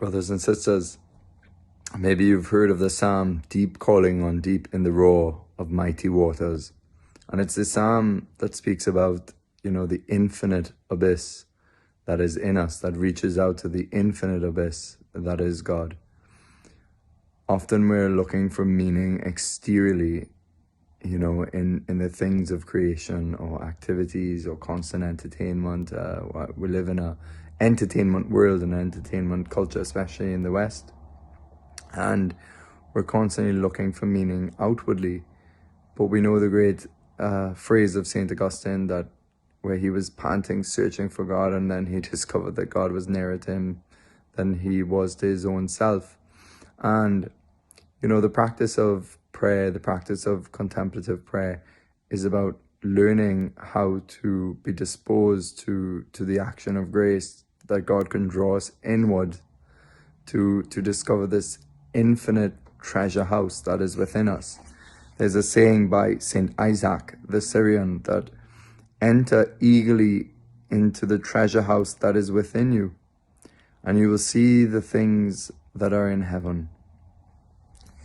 Brothers and sisters, maybe you've heard of the psalm, deep calling on deep in the roar of mighty waters. And it's the psalm that speaks about, the infinite abyss that is in us, that reaches out to the infinite abyss that is God. Often we're looking for meaning exteriorly, in the things of creation or activities or constant entertainment. We live in a entertainment world and entertainment culture, especially in the West. And we're constantly looking for meaning outwardly. But we know the great phrase of St. Augustine, that where he was panting, searching for God, and then he discovered that God was nearer to him than he was to his own self. And, the practice of prayer, the practice of contemplative prayer, is about learning how to be disposed to the action of grace, that God can draw us inward to discover this infinite treasure house that is within us. There's a saying by St. Isaac the Syrian that enter eagerly into the treasure house that is within you, and you will see the things that are in heaven.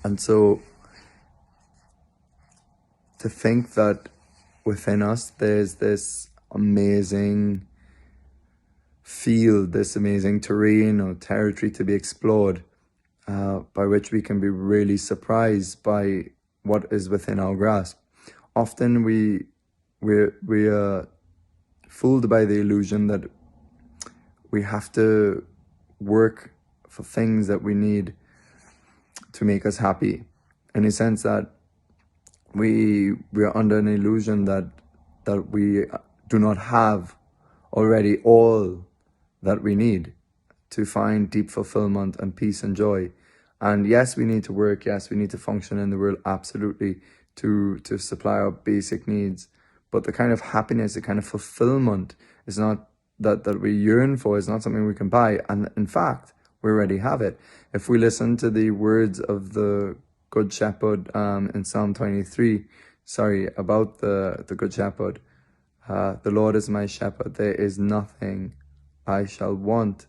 And so to think that within us there's this amazing field, this amazing terrain or territory to be explored, by which we can be really surprised by what is within our grasp. Often we are fooled by the illusion that we have to work for things that we need to make us happy, in a sense that we are under an illusion that we do not have already all that we need to find deep fulfillment and peace and joy. And yes, we need to work. Yes, we need to function in the world, absolutely, to supply our basic needs. But the kind of happiness, the kind of fulfillment is not that we yearn for, is not something we can buy. And in fact, we already have it. If we listen to the words of the Good Shepherd in Psalm 23, about the Good Shepherd, the Lord is my shepherd, there is nothing I shall want.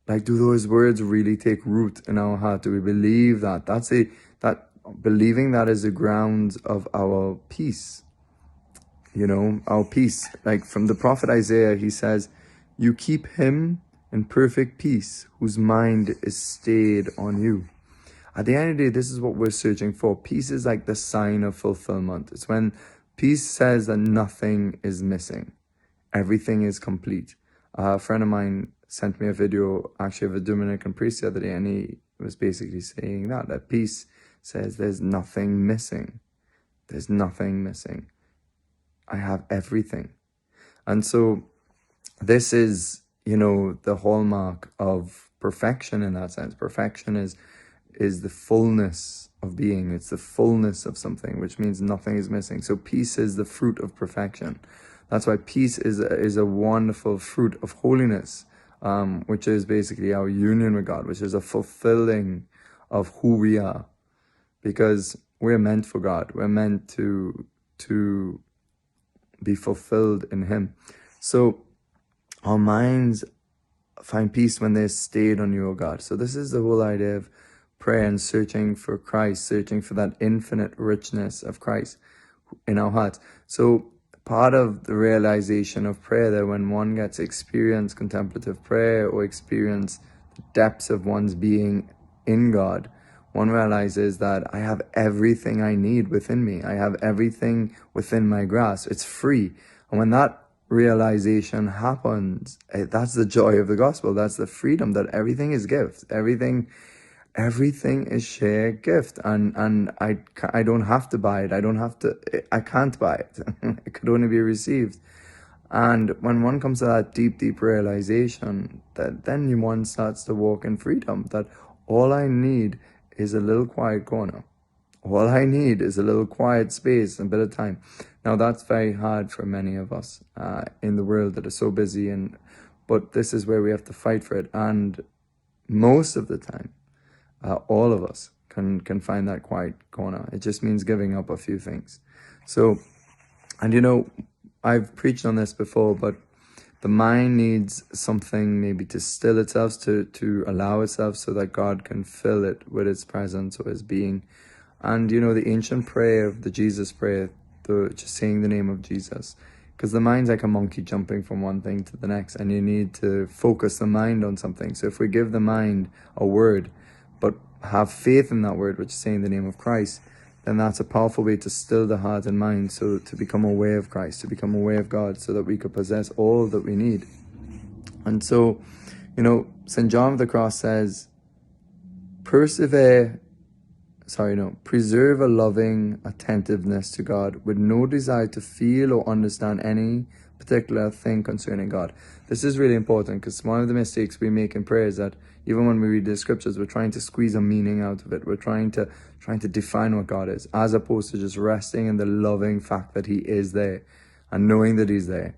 Like, do those words really take root in our heart? Do we believe that? Believing that is the grounds of our peace. Our peace. Like from the prophet Isaiah, he says, you keep him in perfect peace, whose mind is stayed on you. At the end of the day, this is what we're searching for. Peace is like the sign of fulfillment. It's when peace says that nothing is missing. Everything is complete. A friend of mine sent me a video, actually, of a Dominican priest the other day, and he was basically saying that peace says there's nothing missing. There's nothing missing. I have everything. And so this is, the hallmark of perfection in that sense. Perfection is the fullness of being. It's the fullness of something, which means nothing is missing. So peace is the fruit of perfection. That's why peace is a wonderful fruit of holiness, which is basically our union with God, which is a fulfilling of who we are. Because we're meant for God. We're meant to be fulfilled in Him. So our minds find peace when they're stayed on you, O God. So this is the whole idea of prayer and searching for Christ, searching for that infinite richness of Christ in our hearts. So part of the realization of prayer, that when one gets experience contemplative prayer or experience the depths of one's being in God, one realizes that I have everything I need within me. I have everything within my grasp. It's free. And when that realization happens, that's the joy of the gospel. That's the freedom, that everything is gift. Everything is shared gift. And I don't have to buy it. I can't buy it. It could only be received. And when one comes to that deep, deep realization, that then one starts to walk in freedom, that all I need is a little quiet corner. All I need is a little quiet space and a bit of time. Now that's very hard for many of us in the world that are so busy, but this is where we have to fight for it. And most of the time, all of us can find that quiet corner. It just means giving up a few things. So, and I've preached on this before, but The mind needs something maybe to still itself, to allow itself so that God can fill it with his presence or his being. And the ancient prayer, the Jesus prayer, just saying the name of Jesus, because the mind's like a monkey jumping from one thing to the next, and you need to focus the mind on something. So if we give the mind a word, but have faith in that word, which is saying the name of Christ, then that's a powerful way to still the heart and mind, so to become aware of Christ, to become aware of God, so that we could possess all that we need. And so, St. John of the Cross says, preserve a loving attentiveness to God with no desire to feel or understand any particular thing concerning God. This is really important, because one of the mistakes we make in prayer is that even when we read the scriptures, we're trying to squeeze a meaning out of it. We're trying to define what God is, as opposed to just resting in the loving fact that he is there and knowing that he's there.